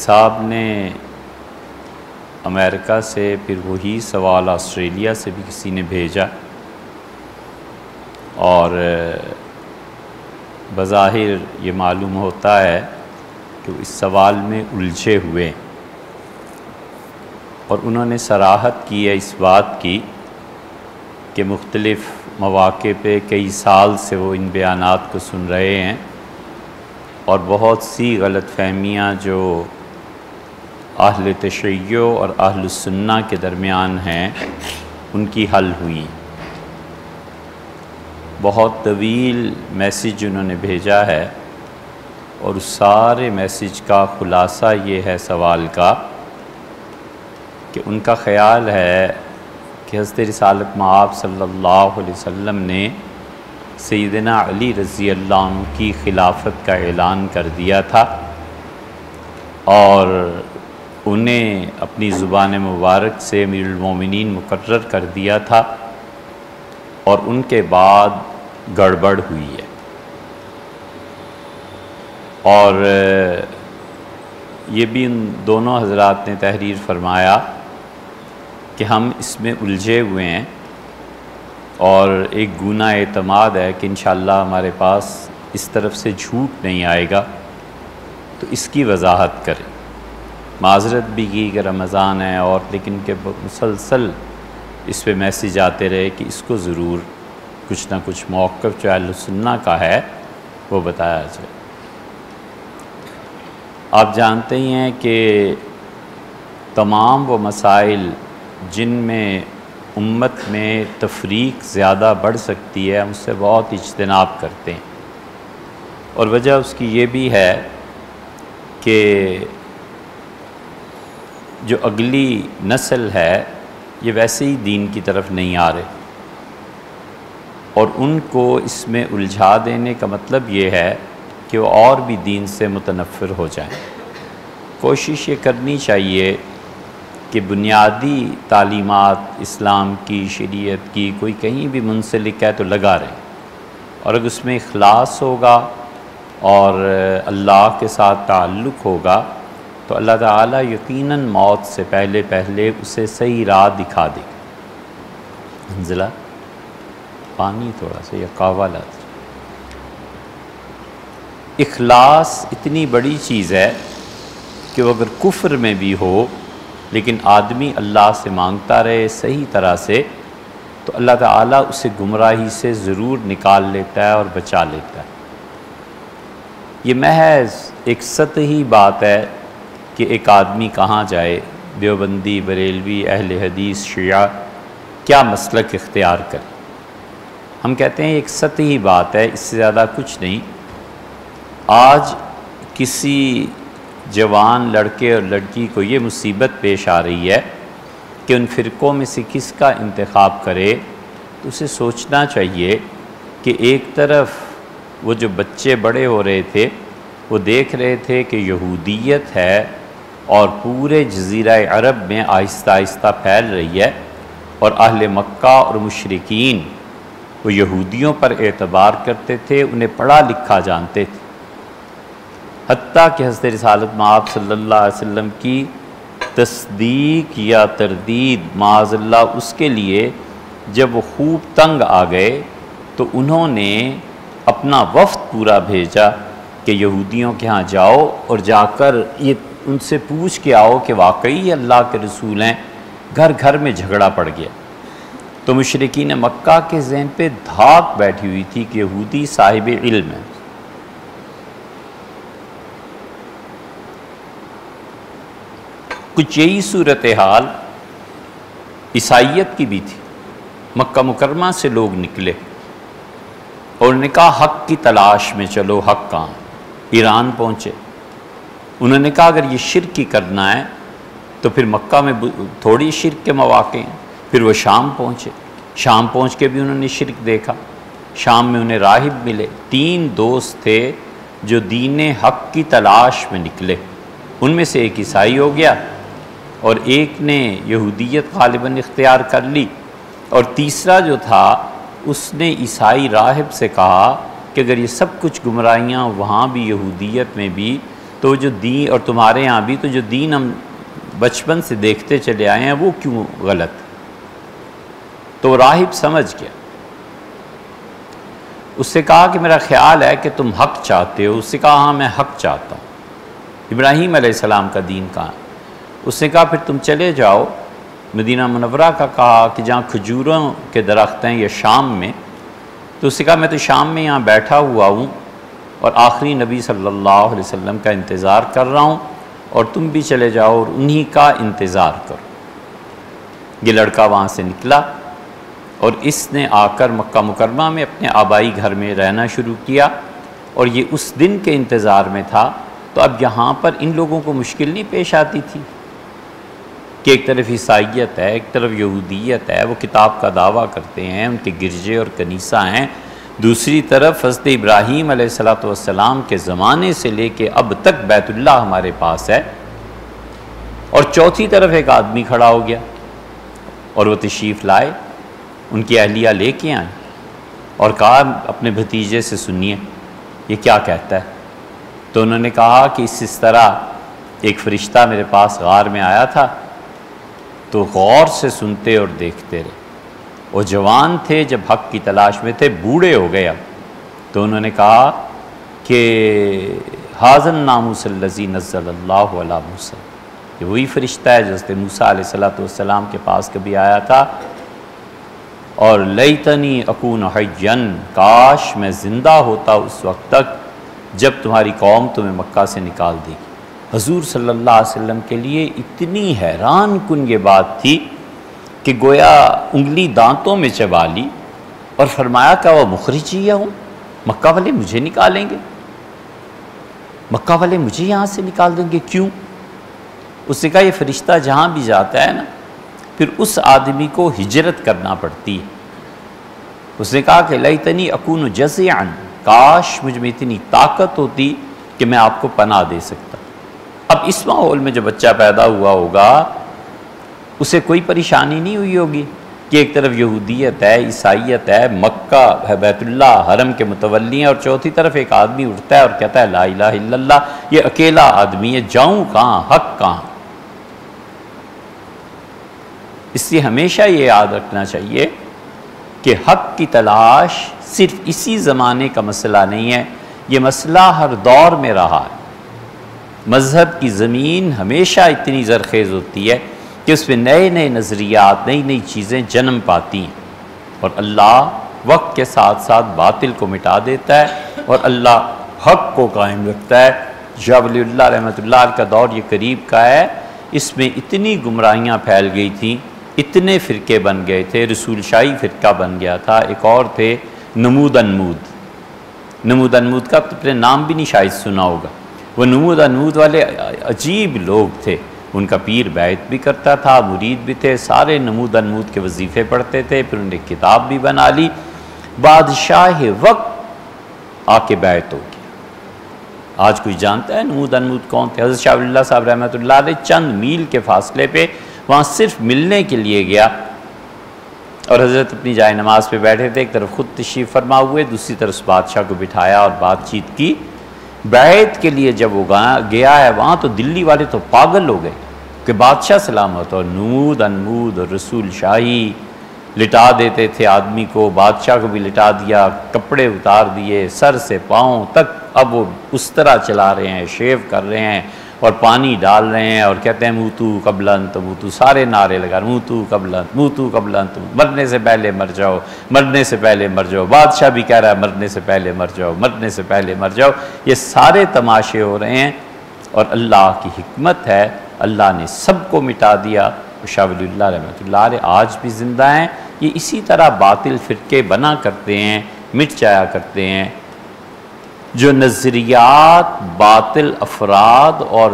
صاحب نے امریکہ سے پھر وہی سوال آسٹریلیا سے بھی کسی نے بھیجا اور بظاہر یہ معلوم ہوتا ہے کہ اس سوال میں الجھے ہوئے اور انہوں نے صراحت کی ہے اس بات کی کہ مختلف مواقع پہ کئی سال سے وہ ان بیانات کو سن رہے ہیں اور بہت سی غلط فہمیاں جو اہل تشیع اور اہل السنہ کے درمیان ہیں ان کی حل ہوئی۔ بہت طویل میسیج انہوں نے بھیجا ہے اور اس سارے میسیج کا خلاصہ یہ ہے سوال کا کہ ان کا خیال ہے کہ حضرت رسالت مآب صلی اللہ علیہ وسلم نے سیدنا علی رضی اللہ عنہ کی خلافت کا اعلان کر دیا تھا اور انہیں اپنی زبان مبارک سے امیر المومنین مقرر کر دیا تھا اور ان کے بعد گڑبڑ ہوئی ہے اور یہ بھی ان دونوں حضرات نے تحریر فرمایا کہ ہم اس میں الجھے ہوئے ہیں اور ایک گناہ اعتماد ہے کہ انشاءاللہ ہمارے پاس اس طرف سے جھوٹ نہیں آئے گا تو اس کی وضاحت کریں۔ معذرت بھی کی کہ رمضان ہے اور لیکن کہ مسلسل اس پہ میسیج آتے رہے کہ اس کو ضرور کچھ نہ کچھ موقف جو اہل السنہ کا ہے وہ بتایا جائے۔ آپ جانتے ہی ہیں کہ تمام وہ مسائل جن میں امت میں تفریق زیادہ بڑھ سکتی ہے ہم اس سے بہت اجتناب کرتے ہیں اور وجہ اس کی یہ بھی ہے کہ جو اگلی نسل ہے یہ ویسے ہی دین کی طرف نہیں آ رہے اور ان کو اس میں الجھا دینے کا مطلب یہ ہے کہ وہ اور بھی دین سے متنفر ہو جائیں۔ کوشش یہ کرنی چاہیے کہ بنیادی تعلیمات اسلام کی شریعت کی کوئی کہیں بھی منسلک ہے تو لگا رہے اور اگر اس میں اخلاص ہوگا اور اللہ کے ساتھ تعلق ہوگا تو اللہ تعالیٰ یقیناً موت سے پہلے اسے صحیح راہ دکھا دے گا۔ حنزلہ پانی تھوڑا سا یا قہوہ لاتے۔ اخلاص اتنی بڑی چیز ہے کہ وہ اگر کفر میں بھی ہو لیکن آدمی اللہ سے مانگتا رہے صحیح طرح سے تو اللہ تعالیٰ اسے گمراہی سے ضرور نکال لیتا ہے اور بچا لیتا ہے۔ یہ محض ایک سطحی بات ہے کہ ایک آدمی کہاں جائے، دیوبندی، بریلوی، اہل حدیث، شیعہ، کیا مسلک اختیار کرے۔ ہم کہتے ہیں ایک سطحی بات ہے، اس سے زیادہ کچھ نہیں۔ آج کسی جوان لڑکے اور لڑکی کو یہ مصیبت پیش آ رہی ہے کہ ان فرقوں میں سے کس کا انتخاب کرے تو اسے سوچنا چاہیے کہ ایک طرف وہ جو بچے بڑے ہو رہے تھے وہ دیکھ رہے تھے کہ یہودیت ہے اور پورے جزیرہ عرب میں آہستہ آہستہ پھیل رہی ہے اور اہل مکہ اور مشرکین وہ یہودیوں پر اعتبار کرتے تھے، انہیں پڑھا لکھا جانتے تھے، حتیٰ کہ حضرت رسالت مآب صلی اللہ علیہ وسلم کی تصدیق یا تردید معاذ اللہ اس کے لیے جب وہ خوب تنگ آ گئے تو انہوں نے اپنا وفد پورا بھیجا کہ یہودیوں کے ہاں جاؤ اور جا کر یہ ان سے پوچھ کے آؤ کہ واقعی اللہ کے رسول ہیں۔ گھر گھر میں جھگڑا پڑ گیا تو مشرکین مکہ کے ذہن پہ دھاک بیٹھی ہوئی تھی کہ یہودی صاحب علم ہے۔ کچھ یہی صورتحال عیسائیت کی بھی تھی۔ مکہ مکرمہ سے لوگ نکلے اور انہوں نے کہا حق کی تلاش میں چلو، حق کہاں؟ ایران پہنچے، انہوں نے کہا اگر یہ شرک ہی کرنا ہے تو پھر مکہ میں تھوڑی شرک کے مواقع ہیں۔ پھر وہ شام پہنچے، شام پہنچ کے بھی انہوں نے شرک دیکھا۔ شام میں انہیں راہب ملے، 3 دوست تھے جو دین حق کی تلاش میں نکلے، ان میں سے ایک عیسائی ہو گیا اور ایک نے یہودیت غالباً اختیار کر لی اور تیسرا جو تھا اس نے عیسائی راہب سے کہا کہ اگر یہ سب کچھ گمراہیاں وہاں بھی یہودیت میں بھی تو جو دین، اور تمہارے ہاں بھی، تو جو دین ہم بچپن سے دیکھتے چلے آئے ہیں وہ کیوں غلط؟ تو راہب سمجھ گیا، اس سے کہا کہ میرا خیال ہے کہ تم حق چاہتے ہو۔ اس سے کہا ہاں میں حق چاہتا ہوں۔ ابراہیم علیہ السلام کا دین کہاں؟ اس نے کہا پھر تم چلے جاؤ مدینہ منورہ کا، کہا کہ جہاں کھجوروں کے درخت ہیں یا شام میں، تو اس نے کہا میں تو شام میں یہاں بیٹھا ہوا ہوں اور آخری نبی صلی اللہ علیہ وسلم کا انتظار کر رہا ہوں، اور تم بھی چلے جاؤ اور انہی کا انتظار کرو۔ یہ لڑکا وہاں سے نکلا اور اس نے آ کر مکہ مکرمہ میں اپنے آبائی گھر میں رہنا شروع کیا، اور یہ اس دن کے انتظار میں تھا۔ تو اب یہاں پر ان لوگوں کو مشکل نہیں پیش آتی تھی کہ ایک طرف عیسائیت ہے، ایک طرف یہودیت ہے، وہ کتاب کا دعویٰ کرتے ہیں، ان کے گرجے اور کنیسہ ہیں، دوسری طرف حضرت ابراہیم علیہ السلام کے زمانے سے لے کے اب تک بیت اللہ ہمارے پاس ہے، اور چوتھی طرف ایک آدمی کھڑا ہو گیا اور وہ تشریف لائے، ان کی اہلیہ لے کے آئیں اور کہا اپنے بھتیجے سے سنیے یہ کیا کہتا ہے۔ تو انہوں نے کہا کہ اس طرح ایک فرشتہ میرے پاس غار میں آیا تھا، تو غور سے سنتے اور دیکھتے رہے۔ وہ جوان تھے جب حق کی تلاش میں تھے، بوڑھے ہو گئے اب۔ تو انہوں نے کہا کہ ھذا الناموس الذی نزل اللہ علی موسیٰ، یہ وہی فرشتہ ہے جو حضرت موسیٰ علیہ السلام کے پاس کبھی آیا تھا، اور لیتنی اکون حیا، کاش میں زندہ ہوتا اس وقت تک جب تمہاری قوم تمہیں مکہ سے نکال دے گی۔ حضور صلی اللہ علیہ وسلم کے لیے اتنی حیران کن یہ بات تھی کہ گویا انگلی دانتوں میں چبا لی اور فرمایا کہ وہ مخرجیہ ہوں، مکہ والے مجھے نکالیں گے، مکہ والے مجھے یہاں سے نکال دیں گے، کیوں؟ اس نے کہا یہ فرشتہ جہاں بھی جاتا ہے نا، پھر اس آدمی کو ہجرت کرنا پڑتی ہے۔ اس نے کہا کہ لیتنی اکون جزعا، کاش مجھ میں اتنی طاقت ہوتی کہ میں آپ کو پناہ دے سکتا۔ اب اس ماحول میں جو بچہ پیدا ہوا ہوگا اسے کوئی پریشانی نہیں ہوئی ہوگی کہ ایک طرف یہودیت ہے، عیسائیت ہے، مکہ ہے، بیت اللہ حرم کے متولی ہیں، اور چوتھی طرف ایک آدمی اٹھتا ہے اور کہتا ہے لا الہ الا اللہ، یہ اکیلا آدمی ہے، جاؤں کہاں، حق کہاں؟ اس لیے ہمیشہ یہ یاد رکھنا چاہیے کہ حق کی تلاش صرف اسی زمانے کا مسئلہ نہیں ہے، یہ مسئلہ ہر دور میں رہا ہے۔ مذہب کی زمین ہمیشہ اتنی زرخیز ہوتی ہے کہ اس میں نئے نئے نظریات، نئی نئی چیزیں جنم پاتی ہیں، اور اللہ وقت کے ساتھ ساتھ باطل کو مٹا دیتا ہے اور اللہ حق کو قائم رکھتا ہے۔ شاہ ولی اللہ رحمۃ اللہ کا دور یہ قریب کا ہے، اس میں اتنی گمراہیاں پھیل گئی تھیں، اتنے فرقے بن گئے تھے، رسول شاہی فرقہ بن گیا تھا، ایک اور تھے نمود انمود کا تو اپنے نام بھی نہیں شاید سنا ہوگا۔ وہ نمود انمود والے عجیب لوگ تھے، ان کا پیر بیعت بھی کرتا تھا، مرید بھی تھے، سارے نمود انمود کے وظیفے پڑھتے تھے، پھر انہوں نے کتاب بھی بنا لی، بادشاہ وقت آ کے بیعت ہو گیا۔ آج کوئی جانتا ہے نمود انمود کون تھے؟ حضرت شاہ ولی اللہ صاحب رحمۃ اللہ علیہ چند میل کے فاصلے پہ وہاں صرف ملنے کے لیے گیا، اور حضرت اپنی جائے نماز پہ بیٹھے تھے، ایک طرف خود تشریف فرما ہوئے، دوسری طرف اس بادشاہ کو بٹھایا اور بات چیت کی۔ بیعت کے لیے جب وہ گیا ہے وہاں تو دلی والے تو پاگل ہو گئے کہ بادشاہ سلامت، اور نمود انمود اور رسول شاہی لٹا دیتے تھے آدمی کو، بادشاہ کو بھی لٹا دیا، کپڑے اتار دیے سر سے پاؤں تک، اب وہ اس طرح چلا رہے ہیں، شیو کر رہے ہیں اور پانی ڈال رہے ہیں اور کہتے ہیں موتو قبل ان تموتو، سارے نعرے لگا موتو قبل ان، موتو قبل ان تموتو، مرنے سے پہلے مر جاؤ، مرنے سے پہلے مر جاؤ، بادشاہ بھی کہہ رہا ہے مرنے سے پہلے مر جاؤ، مرنے سے پہلے مر جاؤ۔ یہ سارے تماشے ہو رہے ہیں، اور اللہ کی حکمت ہے اللہ نے سب کو مٹا دیا۔ شاہ ولی اللہ رحمۃ اللہ علیہ آج بھی زندہ ہیں، یہ اسی طرح باطل فرقے بنا کرتے ہیں، مٹ جایا کرتے ہیں۔ جو نظریات باطل افراد اور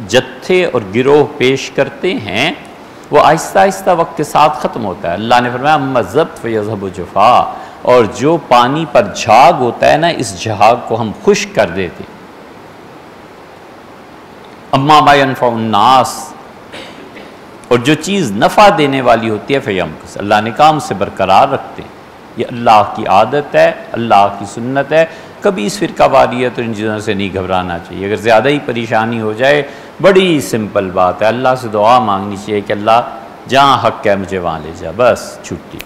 جتھے اور گروہ پیش کرتے ہیں وہ آہستہ آہستہ وقت کے ساتھ ختم ہوتا ہے۔ اللہ نے فرمایا اما الزبط فیذهب جفا، اور جو پانی پر جھاگ ہوتا ہے نا، اس جھاگ کو ہم خشک کر دیتے۔ اما ما ينفع الناس، اور جو چیز نفع دینے والی ہوتی ہے فیمکث، اللہ نے کہا ہم اسے برقرار رکھتے ہیں۔ یہ اللہ کی عادت ہے، اللہ کی سنت ہے، کبھی اس فرقہ واریت اور ان چیزوں سے نہیں گھبرانا چاہیے. اگر زیادہ ہی پریشانی ہو جائے بڑی سمپل بات ہے, اللہ سے دعا مانگنی چاہیے کہ اللہ جہاں حق ہے مجھے وہاں لے جا, بس چھٹی.